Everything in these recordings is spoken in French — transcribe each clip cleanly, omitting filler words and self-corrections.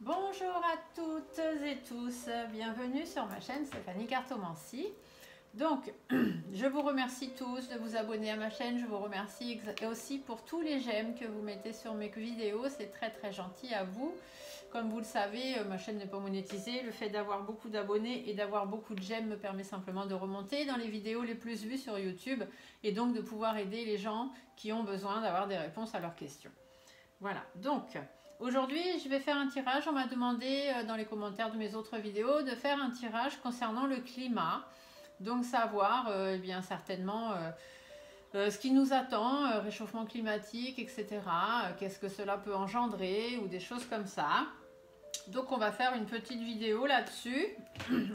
Bonjour à toutes et tous, bienvenue sur ma chaîne Stéphanie Cartomancie. Donc, je vous remercie tous de vous abonner à ma chaîne, je vous remercie aussi pour tous les j'aime que vous mettez sur mes vidéos, c'est très gentil à vous. Comme vous le savez, ma chaîne n'est pas monétisée, le fait d'avoir beaucoup d'abonnés et d'avoir beaucoup de j'aime me permet simplement de remonter dans les vidéos les plus vues sur YouTube et donc de pouvoir aider les gens qui ont besoin d'avoir des réponses à leurs questions. Voilà, donc aujourd'hui je vais faire un tirage. On m'a demandé dans les commentaires de mes autres vidéos de faire un tirage concernant le climat. Donc savoir eh bien certainement ce qui nous attend, réchauffement climatique, etc. Qu'est-ce que cela peut engendrer ou des choses comme ça. Donc on va faire une petite vidéo là-dessus.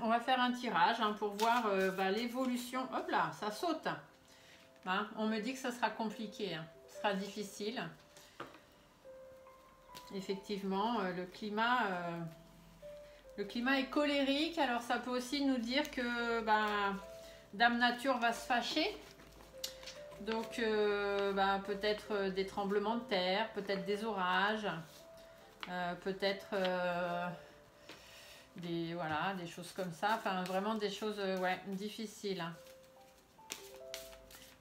On va faire un tirage pour voir l'évolution. Hop là, ça saute. On me dit que ça sera compliqué, ce sera difficile. Effectivement, le climat est colérique, alors ça peut aussi nous dire que Dame Nature va se fâcher. Donc peut-être des tremblements de terre, peut-être des orages, peut-être des choses comme ça, enfin vraiment des choses difficiles.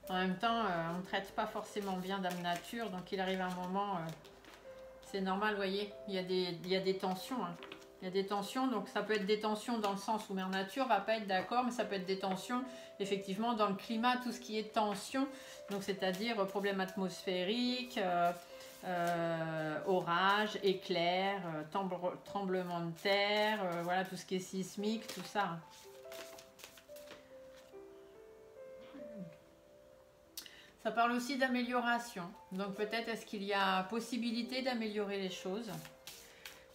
En même temps, on ne traite pas forcément bien Dame Nature, donc il arrive un moment... c'est normal, vous voyez, il y a des tensions. Il y a des tensions, donc ça peut être des tensions dans le sens où Mère Nature va pas être d'accord, mais ça peut être des tensions, effectivement, dans le climat, tout ce qui est tension, donc c'est-à-dire problèmes atmosphériques, orages, éclairs, tremblements de terre, voilà, tout ce qui est sismique, tout ça. Ça parle aussi d'amélioration, donc peut-être est-ce qu'il y a possibilité d'améliorer les choses.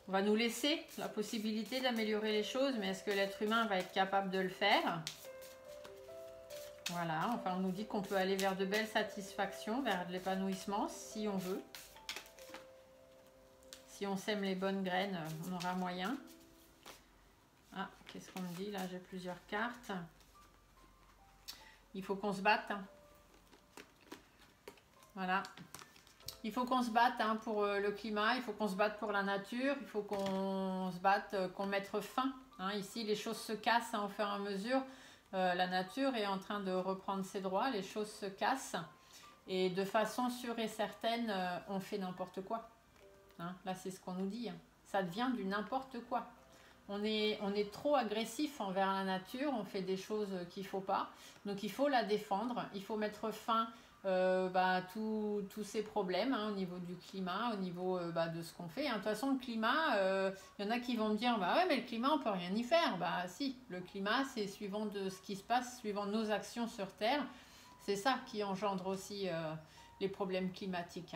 On va nous laisser la possibilité d'améliorer les choses, mais est-ce que l'être humain va être capable de le faire? Voilà, enfin on nous dit qu'on peut aller vers de belles satisfactions, vers de l'épanouissement si on veut. Si on sème les bonnes graines, on aura moyen. Ah, qu'est-ce qu'on me dit? Là j'ai plusieurs cartes. Il faut qu'on se batte. Voilà. Il faut qu'on se batte pour le climat, il faut qu'on se batte pour la nature, il faut qu'on se batte, qu'on mette fin. Ici, les choses se cassent au fur et à mesure. La nature est en train de reprendre ses droits, les choses se cassent. Et de façon sûre et certaine, on fait n'importe quoi. Là, c'est ce qu'on nous dit. Ça devient du n'importe quoi. On est trop agressif envers la nature, on fait des choses qu'il ne faut pas. Donc, il faut la défendre, il faut mettre fin tous ces problèmes au niveau du climat, au niveau de ce qu'on fait. De toute façon, le climat, il y en a qui vont me dire ouais, mais le climat, on peut rien y faire. Si, le climat, c'est suivant de ce qui se passe, suivant nos actions sur Terre. C'est ça qui engendre aussi les problèmes climatiques.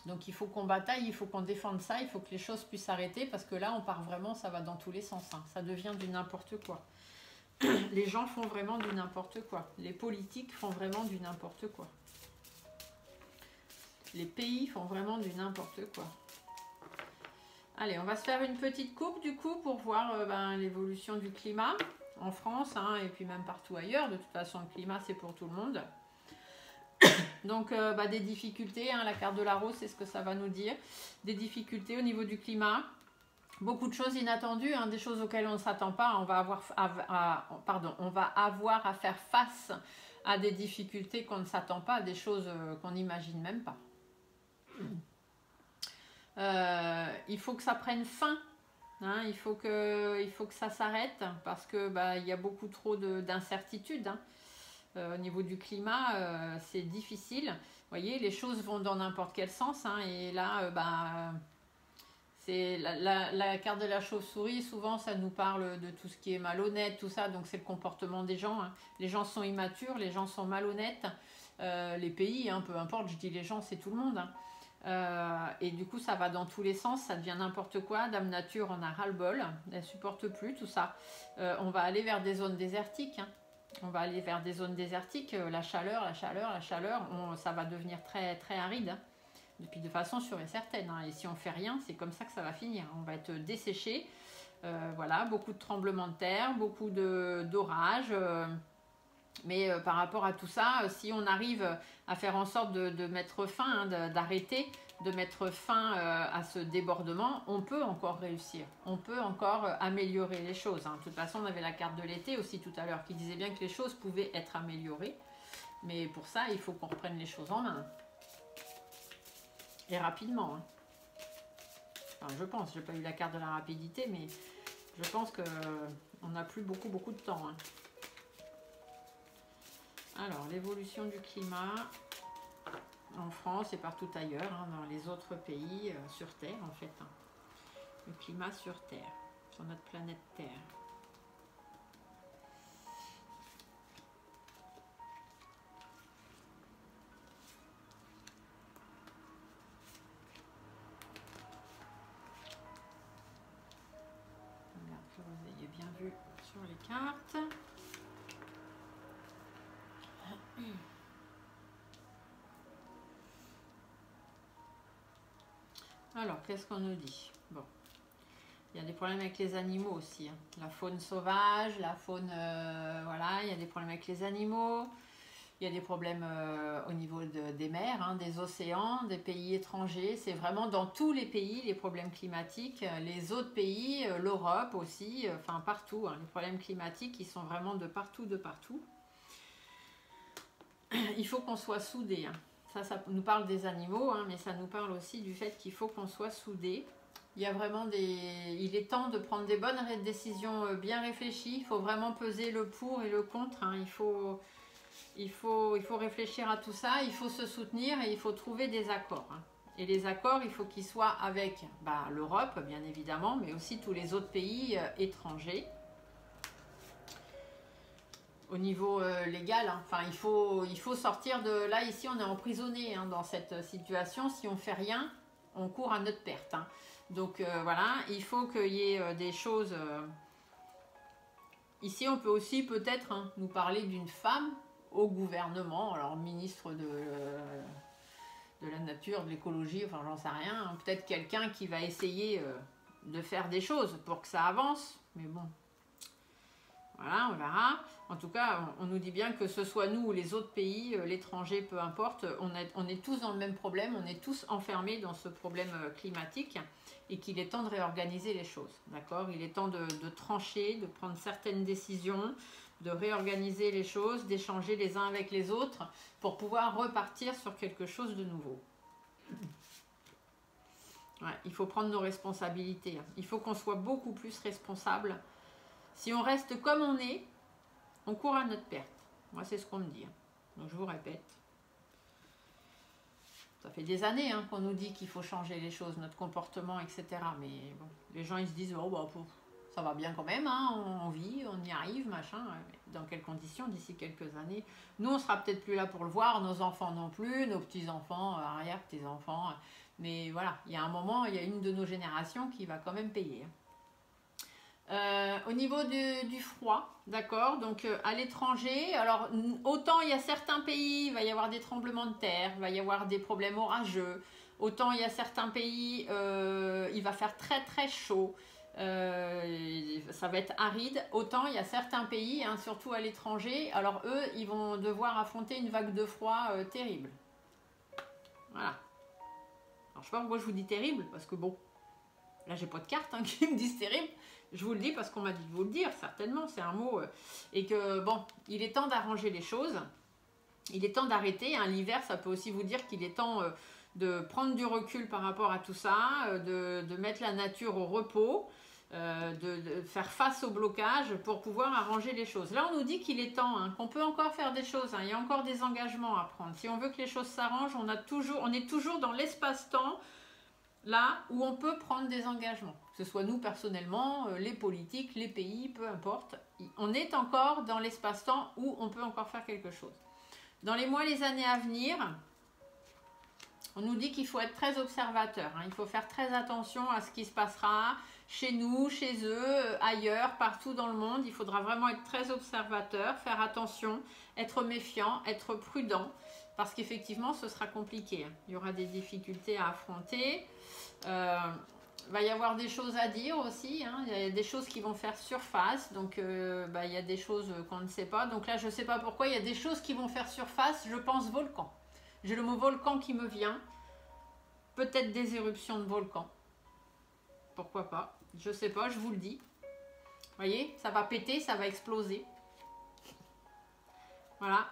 Donc il faut qu'on bataille, il faut qu'on défende ça, il faut que les choses puissent arrêter parce que là, on part vraiment, ça va dans tous les sens. Ça devient du n'importe quoi. Les gens font vraiment du n'importe quoi. Les politiques font vraiment du n'importe quoi. Les pays font vraiment du n'importe quoi. Allez, on va se faire une petite coupe du coup pour voir l'évolution du climat en France et puis même partout ailleurs. De toute façon, le climat, c'est pour tout le monde. Donc, des difficultés. La carte de la rose, c'est ce que ça va nous dire. Des difficultés au niveau du climat. Beaucoup de choses inattendues, des choses auxquelles on ne s'attend pas. On va avoir à faire face à des difficultés qu'on ne s'attend pas, à des choses qu'on n'imagine même pas. Il faut que ça prenne fin. Il faut que ça s'arrête parce que il y a beaucoup trop d'incertitudes. Au niveau du climat, c'est difficile. Vous voyez, les choses vont dans n'importe quel sens. Et là, c'est la carte de la chauve-souris, souvent ça nous parle de tout ce qui est malhonnête, tout ça, donc c'est le comportement des gens. Les gens sont immatures, les gens sont malhonnêtes, les pays, peu importe, je dis les gens, c'est tout le monde. Et du coup ça va dans tous les sens, ça devient n'importe quoi. Dame Nature en a ras-le-bol, elle supporte plus tout ça. On va aller vers des zones désertiques. On va aller vers des zones désertiques, la chaleur, ça va devenir très aride. Depuis de façon sûre et certaine. Et si on fait rien, c'est comme ça que ça va finir. On va être desséché. Voilà, beaucoup de tremblements de terre, beaucoup d'orages. Mais par rapport à tout ça, si on arrive à faire en sorte de mettre fin, d'arrêter de mettre fin à ce débordement, on peut encore réussir. On peut encore améliorer les choses. Hein. De toute façon, on avait la carte de l'été aussi tout à l'heure qui disait bien que les choses pouvaient être améliorées. Mais pour ça, il faut qu'on reprenne les choses en main. Et rapidement. Hein. Enfin, je pense, je n'ai pas eu la carte de la rapidité, mais je pense qu'on n'a plus beaucoup de temps. Hein. Alors, l'évolution du climat en France et partout ailleurs, hein, dans les autres pays sur Terre en fait. Hein. Le climat sur Terre, sur notre planète Terre. Regarde que vous ayez bien vu sur les cartes. Alors, qu'est-ce qu'on nous dit? Bon, il y a des problèmes avec les animaux aussi. Hein. La faune sauvage, la faune... voilà, il y a des problèmes avec les animaux. Il y a des problèmes au niveau des mers, hein, des océans, des pays étrangers. C'est vraiment dans tous les pays, les problèmes climatiques. Les autres pays, l'Europe aussi, enfin partout. Hein, les problèmes climatiques, ils sont vraiment de partout, de partout. Il faut qu'on soit soudés. Hein. Ça nous parle des animaux, hein, mais ça nous parle aussi du fait qu'il faut qu'on soit soudés. Il y a vraiment il est temps de prendre des bonnes décisions bien réfléchies. Il faut vraiment peser le pour et le contre. Hein. Il faut réfléchir à tout ça. Il faut se soutenir et il faut trouver des accords. Hein. Et les accords, il faut qu'ils soient avec l'Europe, bien évidemment, mais aussi tous les autres pays étrangers. Au niveau légal, hein. Enfin, il faut sortir de là. Ici, on est emprisonné hein, dans cette situation. Si on fait rien, on court à notre perte. Hein. Donc voilà, il faut qu'il y ait des choses. Ici, on peut aussi peut-être hein, nous parler d'une femme au gouvernement, alors ministre de la nature, de l'écologie, enfin j'en sais rien. Hein. Peut-être quelqu'un qui va essayer de faire des choses pour que ça avance. Mais bon. Voilà, on verra. En tout cas, on nous dit bien que ce soit nous ou les autres pays, l'étranger, peu importe, on est tous dans le même problème, on est tous enfermés dans ce problème climatique et qu'il est temps de réorganiser les choses. D'accord? Il est temps de trancher, de prendre certaines décisions, de réorganiser les choses, d'échanger les uns avec les autres pour pouvoir repartir sur quelque chose de nouveau. Ouais, il faut prendre nos responsabilités. Il faut qu'on soit beaucoup plus responsable. Si on reste comme on est, on court à notre perte. Moi, c'est ce qu'on me dit. Donc, je vous répète. Ça fait des années hein, qu'on nous dit qu'il faut changer les choses, notre comportement, etc. Mais bon, les gens, ils se disent, oh, bah, ça va bien quand même, hein, on vit, on y arrive, machin. Dans quelles conditions d'ici quelques années? Nous, on sera peut-être plus là pour le voir, nos enfants non plus, nos petits-enfants, arrière-petits-enfants. Mais voilà, il y a un moment, il y a une de nos générations qui va quand même payer. Au niveau du froid, d'accord, donc à l'étranger, alors autant il y a certains pays, il va y avoir des tremblements de terre, il va y avoir des problèmes orageux, autant il y a certains pays, il va faire très très chaud, ça va être aride, autant il y a certains pays, hein, surtout à l'étranger, alors eux, ils vont devoir affronter une vague de froid terrible. Voilà. Alors je sais pas pourquoi je vous dis terrible, parce que bon, là j'ai pas de carte hein, qui me disent terrible. Je vous le dis parce qu'on m'a dit de vous le dire, certainement, c'est un mot. Et que, bon, il est temps d'arranger les choses. Il est temps d'arrêter. Hein. L'hiver, ça peut aussi vous dire qu'il est temps de prendre du recul par rapport à tout ça, de mettre la nature au repos, de faire face au blocage pour pouvoir arranger les choses. Là, on nous dit qu'il est temps, hein, qu'on peut encore faire des choses. Hein. Il y a encore des engagements à prendre. Si on veut que les choses s'arrangent, on est toujours dans l'espace-temps là où on peut prendre des engagements, que ce soit nous personnellement, les politiques, les pays, peu importe. On est encore dans l'espace-temps où on peut encore faire quelque chose. Dans les mois, les années à venir, on nous dit qu'il faut être très observateur. Hein. Il faut faire très attention à ce qui se passera chez nous, chez eux, ailleurs, partout dans le monde. Il faudra vraiment être très observateur, faire attention, être méfiant, être prudent. Parce qu'effectivement, ce sera compliqué. Il y aura des difficultés à affronter. Il va y avoir des choses à dire aussi. Hein. Il y a des choses qui vont faire surface. Donc, il y a des choses qu'on ne sait pas. Donc là, je ne sais pas pourquoi. Il y a des choses qui vont faire surface. Je pense volcan. J'ai le mot volcan qui me vient. peut-être des éruptions de volcans. Pourquoi pas? Je sais pas, je vous le dis. Vous voyez, ça va péter, ça va exploser. Voilà.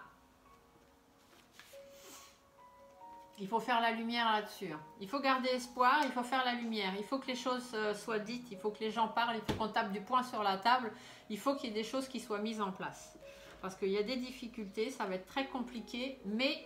Il faut faire la lumière là-dessus. Il faut garder espoir, il faut faire la lumière. Il faut que les choses soient dites, il faut que les gens parlent, il faut qu'on tape du poing sur la table. Il faut qu'il y ait des choses qui soient mises en place. Parce qu'il y a des difficultés, ça va être très compliqué, mais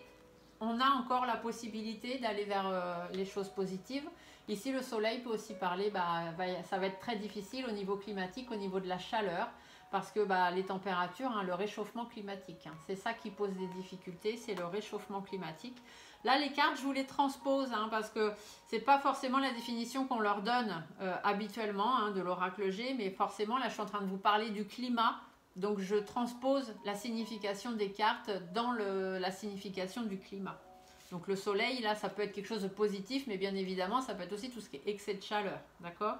on a encore la possibilité d'aller vers les choses positives. Ici, le soleil peut aussi parler, ça va être très difficile au niveau climatique, au niveau de la chaleur, parce que les températures, le réchauffement climatique, c'est ça qui pose des difficultés, c'est le réchauffement climatique. Là, les cartes, je vous les transpose, parce que ce n'est pas forcément la définition qu'on leur donne habituellement de l'oracle G, mais forcément, là, je suis en train de vous parler du climat, donc je transpose la signification des cartes dans la signification du climat. Donc le soleil, là, ça peut être quelque chose de positif, mais bien évidemment, ça peut être aussi tout ce qui est excès de chaleur, d'accord?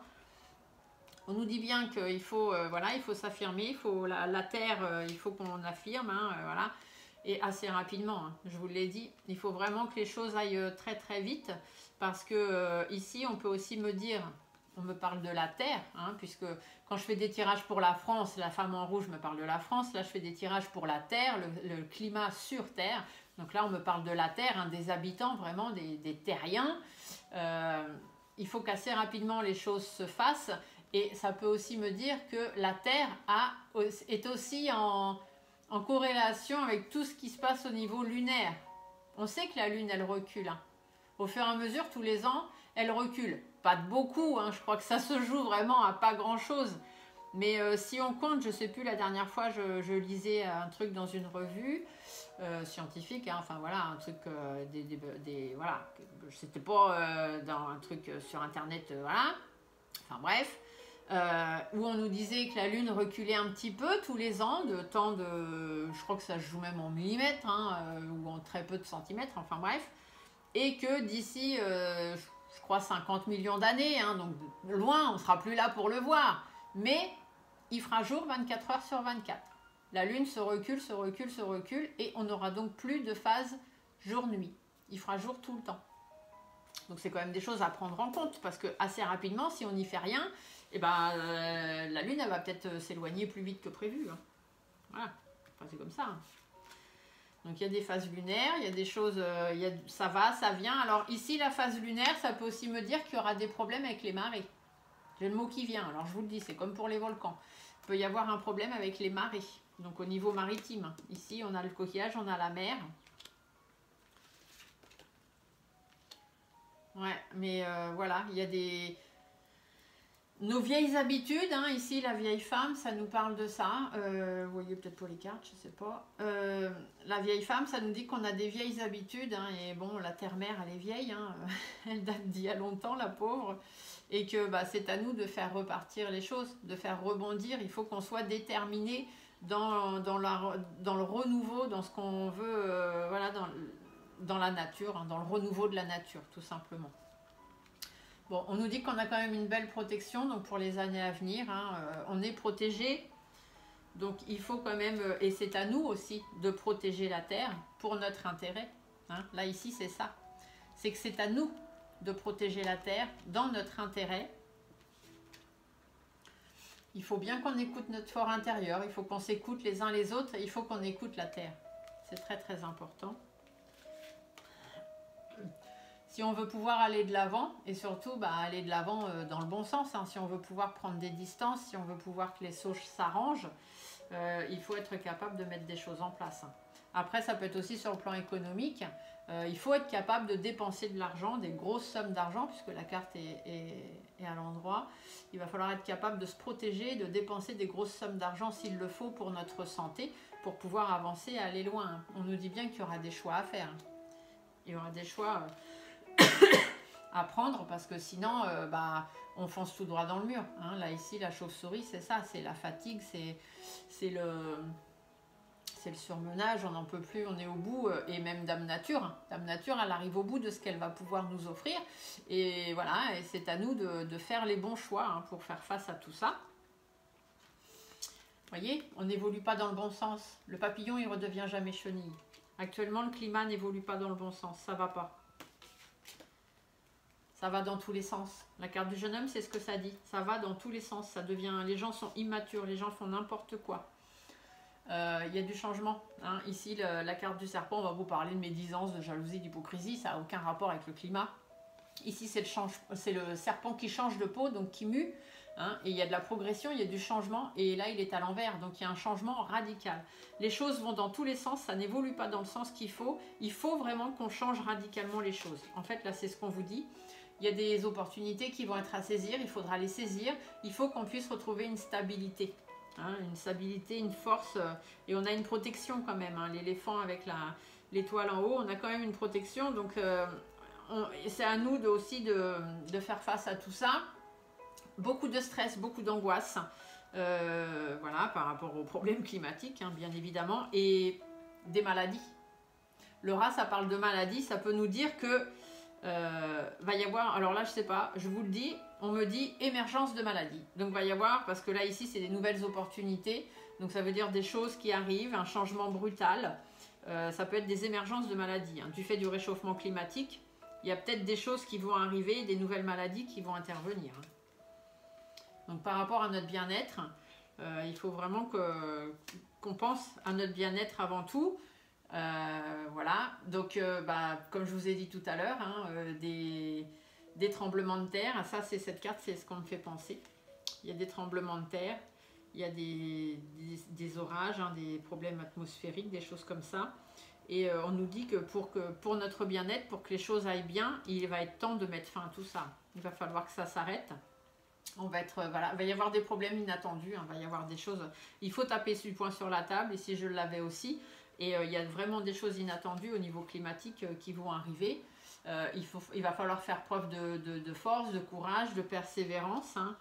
On nous dit bien qu'il faut, il faut s'affirmer, il faut la terre, il faut qu'on affirme, voilà. Et assez rapidement, je vous l'ai dit, il faut vraiment que les choses aillent très très vite, parce que ici, on peut aussi me dire, on me parle de la terre, puisque quand je fais des tirages pour la France, la femme en rouge me parle de la France, là je fais des tirages pour la terre, le climat sur terre, donc là on me parle de la terre, des habitants vraiment, des terriens. Il faut qu'assez rapidement les choses se fassent, et ça peut aussi me dire que la terre est aussi en corrélation avec tout ce qui se passe au niveau lunaire. On sait que la lune elle recule, au fur et à mesure tous les ans elle recule, pas de beaucoup, je crois que ça se joue vraiment à pas grand chose, mais si on compte, je sais plus, la dernière fois je lisais un truc dans une revue scientifique, enfin voilà, un truc voilà, c'était pas dans un truc sur internet, voilà, enfin bref, où on nous disait que la lune reculait un petit peu tous les ans, je crois que ça se joue même en millimètres, ou en très peu de centimètres, enfin bref, et que d'ici, je crois 50 millions d'années, donc loin, on ne sera plus là pour le voir, mais il fera jour 24 heures sur 24. La lune se recule, se recule, se recule, et on n'aura donc plus de phase jour-nuit. Il fera jour tout le temps. Donc c'est quand même des choses à prendre en compte, parce que assez rapidement, si on n'y fait rien, la lune elle va peut-être s'éloigner plus vite que prévu. Voilà, enfin, c'est comme ça. Donc il y a des phases lunaires, il y a des choses, ça va, ça vient. Alors ici, la phase lunaire, ça peut aussi me dire qu'il y aura des problèmes avec les marées. J'ai le mot qui vient, alors je vous le dis, c'est comme pour les volcans. Il peut y avoir un problème avec les marées, donc au niveau maritime. Ici, on a le coquillage, on a la mer. Ouais, mais voilà, il y a nos vieilles habitudes, ici la vieille femme, ça nous parle de ça. Vous voyez peut-être pour les cartes, je sais pas. La vieille femme, ça nous dit qu'on a des vieilles habitudes, et bon, la terre-mère, elle est vieille, elle date d'il y a longtemps, la pauvre, et que c'est à nous de faire repartir les choses, de faire rebondir. Il faut qu'on soit déterminé dans le renouveau, dans ce qu'on veut, voilà, dans la nature, dans le renouveau de la nature, tout simplement. Bon, on nous dit qu'on a quand même une belle protection, donc pour les années à venir, on est protégé. Donc il faut quand même, et c'est à nous aussi, de protéger la Terre pour notre intérêt. Là, ici, c'est ça. C'est que c'est à nous de protéger la Terre dans notre intérêt. Il faut bien qu'on écoute notre fort intérieur, il faut qu'on s'écoute les uns les autres, il faut qu'on écoute la Terre. C'est très très important. Si on veut pouvoir aller de l'avant, et surtout aller de l'avant dans le bon sens, si on veut pouvoir prendre des distances, si on veut pouvoir que les sauges s'arrangent, il faut être capable de mettre des choses en place. Après, ça peut être aussi sur le plan économique. Il faut être capable de dépenser de l'argent, des grosses sommes d'argent, puisque la carte est à l'endroit. Il va falloir être capable de se protéger, de dépenser des grosses sommes d'argent s'il le faut pour notre santé, pour pouvoir avancer et aller loin. On nous dit bien qu'il y aura des choix à faire. Il y aura des choix à prendre, parce que sinon on fonce tout droit dans le mur. Là ici, la chauve-souris, c'est ça, c'est la fatigue, c'est le surmenage, on n'en peut plus, on est au bout. Et même Dame Nature, Dame Nature, elle arrive au bout de ce qu'elle va pouvoir nous offrir, et voilà, et c'est à nous de faire les bons choix pour faire face à tout ça. Vous voyez, on n'évolue pas dans le bon sens. Le papillon, il redevient jamais chenille. Actuellement, le climat n'évolue pas dans le bon sens, ça va pas. Ça va dans tous les sens. La carte du jeune homme, c'est ce que ça dit. Ça va dans tous les sens. Ça devient, les gens sont immatures, les gens font n'importe quoi. Il y a du changement. Hein. Ici, la carte du serpent, on va vous parler de médisance, de jalousie, d'hypocrisie. Ça n'a aucun rapport avec le climat. Ici, c'est le serpent qui change de peau, donc qui mue. Hein, et il y a de la progression, il y a du changement. Et là, il est à l'envers. Donc, il y a un changement radical. Les choses vont dans tous les sens. Ça n'évolue pas dans le sens qu'il faut. Il faut vraiment qu'on change radicalement les choses. En fait, là, c'est ce qu'on vous dit. Il y a des opportunités qui vont être à saisir. Il faudra les saisir. Il faut qu'on puisse retrouver une stabilité. Hein, une stabilité, une force. Et on a une protection quand même. Hein, l'éléphant avec l'étoile en haut, on a quand même une protection. Donc, c'est à nous aussi de faire face à tout ça. Beaucoup de stress, beaucoup d'angoisse, voilà, par rapport aux problèmes climatiques, hein, bien évidemment, et des maladies. Le rat, ça parle de maladies, ça peut nous dire que va y avoir, alors là, je sais pas, je vous le dis, on me dit émergence de maladies. Donc, va y avoir, parce que là, ici, c'est des nouvelles opportunités, donc ça veut dire des choses qui arrivent, un changement brutal, ça peut être des émergences de maladies, hein, du fait du réchauffement climatique. Il y a peut-être des choses qui vont arriver, des nouvelles maladies qui vont intervenir. Donc par rapport à notre bien-être, il faut vraiment qu'on pense à notre bien-être avant tout. Voilà, donc comme je vous ai dit tout à l'heure, hein, des tremblements de terre, ça c'est cette carte, c'est ce qu'on me fait penser. Il y a des tremblements de terre, il y a des orages, hein, des problèmes atmosphériques, des choses comme ça. Et on nous dit que pour notre bien-être, pour que les choses aillent bien, il va être temps de mettre fin à tout ça. Il va falloir que ça s'arrête. On va être, voilà, il va y avoir des problèmes inattendus, hein, il va y avoir des choses. Il faut taper du poing sur la table, ici je l'avais aussi. Et il y a vraiment des choses inattendues au niveau climatique qui vont arriver. Il va falloir faire preuve de force, de courage, de persévérance. Hein.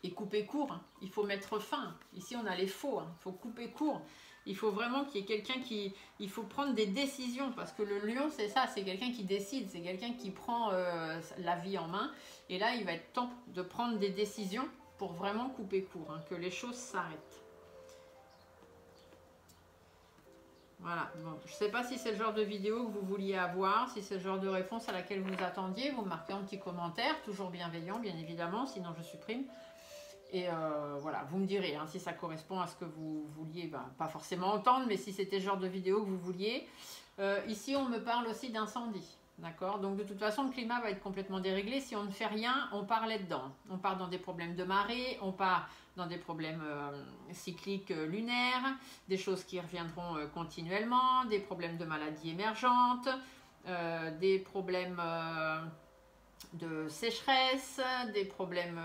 Et couper court, hein. Il faut mettre fin. Ici on a les faux, hein. Il faut couper court. Il faut vraiment qu'il y ait quelqu'un il faut prendre des décisions, parce que le lion, c'est ça, c'est quelqu'un qui décide, c'est quelqu'un qui prend la vie en main. Et là, il va être temps de prendre des décisions pour vraiment couper court, hein, que les choses s'arrêtent. Voilà, bon, je ne sais pas si c'est le genre de vidéo que vous vouliez avoir, si c'est le genre de réponse à laquelle vous attendiez, vous marquez un petit commentaire, toujours bienveillant, bien évidemment, sinon je supprime. Et voilà, vous me direz hein, si ça correspond à ce que vous vouliez, pas forcément entendre, mais si c'était le genre de vidéo que vous vouliez. Ici, on me parle aussi d'incendie, d'accord? Donc de toute façon, le climat va être complètement déréglé. Si on ne fait rien, on part là-dedans. On part dans des problèmes de marée, on part dans des problèmes cycliques lunaires, des choses qui reviendront continuellement, des problèmes de maladies émergentes, des problèmes... de sécheresse, des problèmes,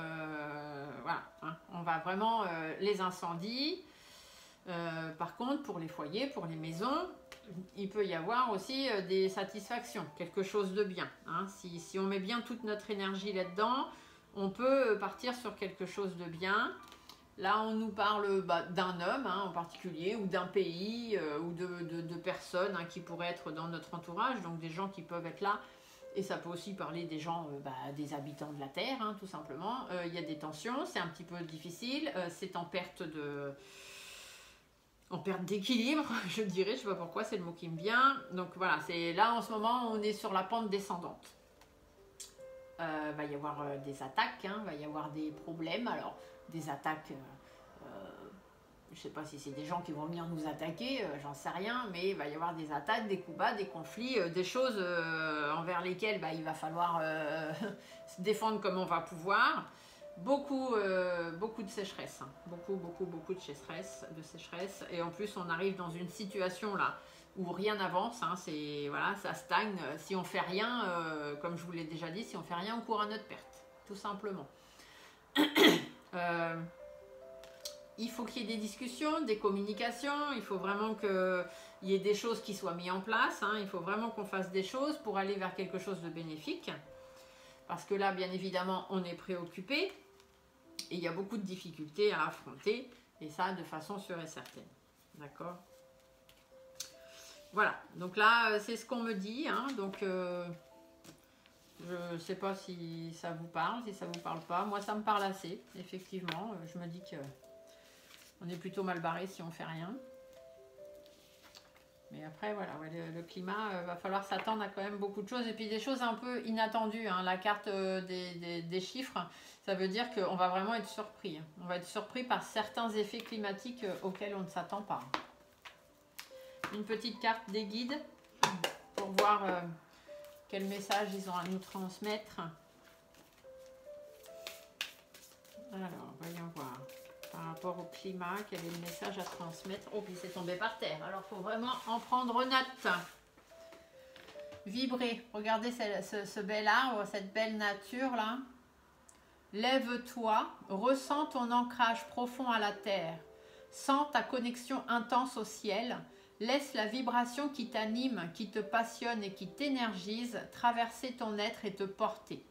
voilà, hein, on va vraiment, les incendies. Par contre, pour les foyers, pour les maisons, il peut y avoir aussi des satisfactions, quelque chose de bien. Hein. Si on met bien toute notre énergie là-dedans, on peut partir sur quelque chose de bien. Là, on nous parle d'un homme hein, en particulier, ou d'un pays, ou de personnes hein, qui pourraient être dans notre entourage, donc des gens qui peuvent être là. Et ça peut aussi parler des gens, des habitants de la Terre, hein, tout simplement. Il y a des tensions, c'est un petit peu difficile, c'est en perte d'équilibre, je dirais, je ne sais pas pourquoi, c'est le mot qui me vient. Donc voilà, c'est là en ce moment, on est sur la pente descendante. Va y avoir des attaques, hein, va y avoir des problèmes, alors des attaques... je ne sais pas si c'est des gens qui vont venir nous attaquer, j'en sais rien, mais il va y avoir des attaques, des coups bas, des conflits, des choses envers lesquelles il va falloir se défendre comme on va pouvoir. Beaucoup de sécheresse, hein. Beaucoup de sécheresse. Et en plus, on arrive dans une situation là où rien n'avance, hein. Voilà, ça stagne. Si on fait rien, comme je vous l'ai déjà dit, si on fait rien, on court à notre perte, tout simplement. Il faut qu'il y ait des discussions, des communications, il faut vraiment qu'il y ait des choses qui soient mises en place, hein. Il faut vraiment qu'on fasse des choses pour aller vers quelque chose de bénéfique. Parce que là, bien évidemment, on est préoccupé et il y a beaucoup de difficultés à affronter, et ça de façon sûre et certaine. D'accord? Voilà, donc là, c'est ce qu'on me dit, hein. Donc, je ne sais pas si ça vous parle, si ça ne vous parle pas. Moi, ça me parle assez, effectivement. Je me dis que... on est plutôt mal barré si on fait rien. Mais après, voilà, ouais, le climat, va falloir s'attendre à quand même beaucoup de choses. Et puis des choses un peu inattendues. Hein. La carte des chiffres, ça veut dire qu'on va vraiment être surpris. Hein. On va être surpris par certains effets climatiques auxquels on ne s'attend pas. Une petite carte des guides pour voir quel message ils ont à nous transmettre. Alors, voyons voir. Par rapport au climat, quel est le message à transmettre? Oh, puis c'est tombé par terre. Alors, il faut vraiment en prendre note. Vibrer. Regardez ce bel arbre, cette belle nature-là. Lève-toi, ressens ton ancrage profond à la terre. Sens ta connexion intense au ciel. Laisse la vibration qui t'anime, qui te passionne et qui t'énergise traverser ton être et te porter.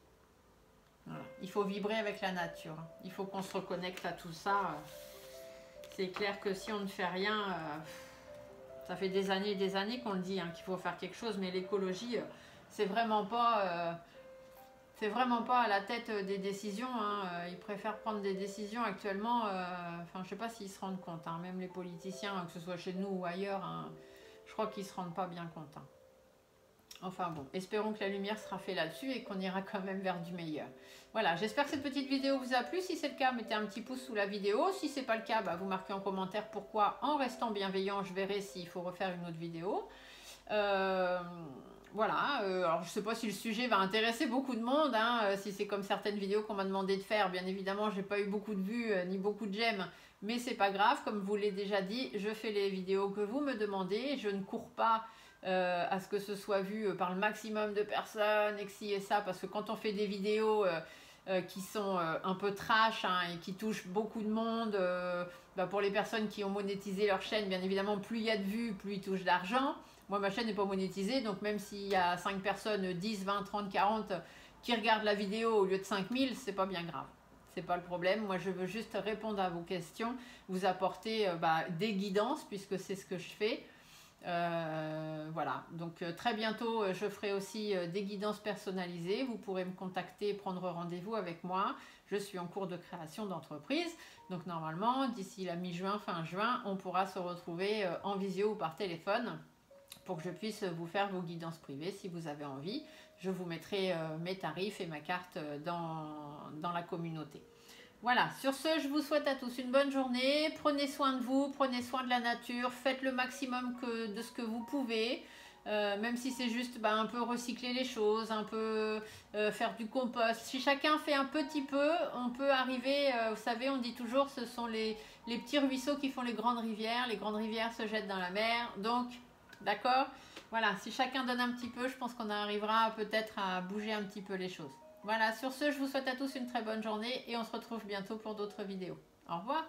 Voilà. Il faut vibrer avec la nature. Il faut qu'on se reconnecte à tout ça. C'est clair que si on ne fait rien, ça fait des années et des années qu'on le dit, hein, qu'il faut faire quelque chose, mais l'écologie, c'est vraiment pas à la tête des décisions. Hein. Ils préfèrent prendre des décisions actuellement. Enfin, je sais pas s'ils se rendent compte. Hein. Même les politiciens, que ce soit chez nous ou ailleurs, hein, je crois qu'ils se rendent pas bien compte. Hein. Enfin bon, espérons que la lumière sera faite là-dessus et qu'on ira quand même vers du meilleur. Voilà, j'espère que cette petite vidéo vous a plu. Si c'est le cas, mettez un petit pouce sous la vidéo. Si c'est pas le cas, bah, vous marquez en commentaire pourquoi. En restant bienveillant, je verrai s'il faut refaire une autre vidéo. Voilà, alors je sais pas si le sujet va intéresser beaucoup de monde, hein, si c'est comme certaines vidéos qu'on m'a demandé de faire. Bien évidemment, j'ai pas eu beaucoup de vues ni beaucoup de j'aime, mais c'est pas grave. Comme vous l'ai déjà dit, je fais les vidéos que vous me demandez. Je ne cours pas à ce que ce soit vu par le maximum de personnes et que ci et ça, parce que quand on fait des vidéos qui sont un peu trash, hein, et qui touchent beaucoup de monde, bah pour les personnes qui ont monétisé leur chaîne, bien évidemment, plus il y a de vues, plus ils touchent d'argent. Moi, ma chaîne n'est pas monétisée, donc même s'il y a 5 personnes, 10, 20, 30, 40 qui regardent la vidéo au lieu de 5000, c'est pas bien grave. C'est pas le problème. Moi, je veux juste répondre à vos questions, vous apporter des guidances, puisque c'est ce que je fais. Voilà, donc très bientôt je ferai aussi des guidances personnalisées. Vous pourrez me contacter, prendre rendez-vous avec moi. Je suis en cours de création d'entreprise, donc normalement d'ici la mi-juin, fin juin, on pourra se retrouver en visio ou par téléphone pour que je puisse vous faire vos guidances privées si vous avez envie. Je vous mettrai mes tarifs et ma carte dans la communauté. Voilà, sur ce, je vous souhaite à tous une bonne journée. Prenez soin de vous, prenez soin de la nature, faites le maximum de ce que vous pouvez. Même si c'est juste un peu recycler les choses, un peu faire du compost. Si chacun fait un petit peu, on peut arriver, vous savez, on dit toujours, ce sont les petits ruisseaux qui font les grandes rivières se jettent dans la mer. Donc, d'accord, voilà, si chacun donne un petit peu, je pense qu'on arrivera peut-être à bouger un petit peu les choses. Voilà, sur ce, je vous souhaite à tous une très bonne journée et on se retrouve bientôt pour d'autres vidéos. Au revoir!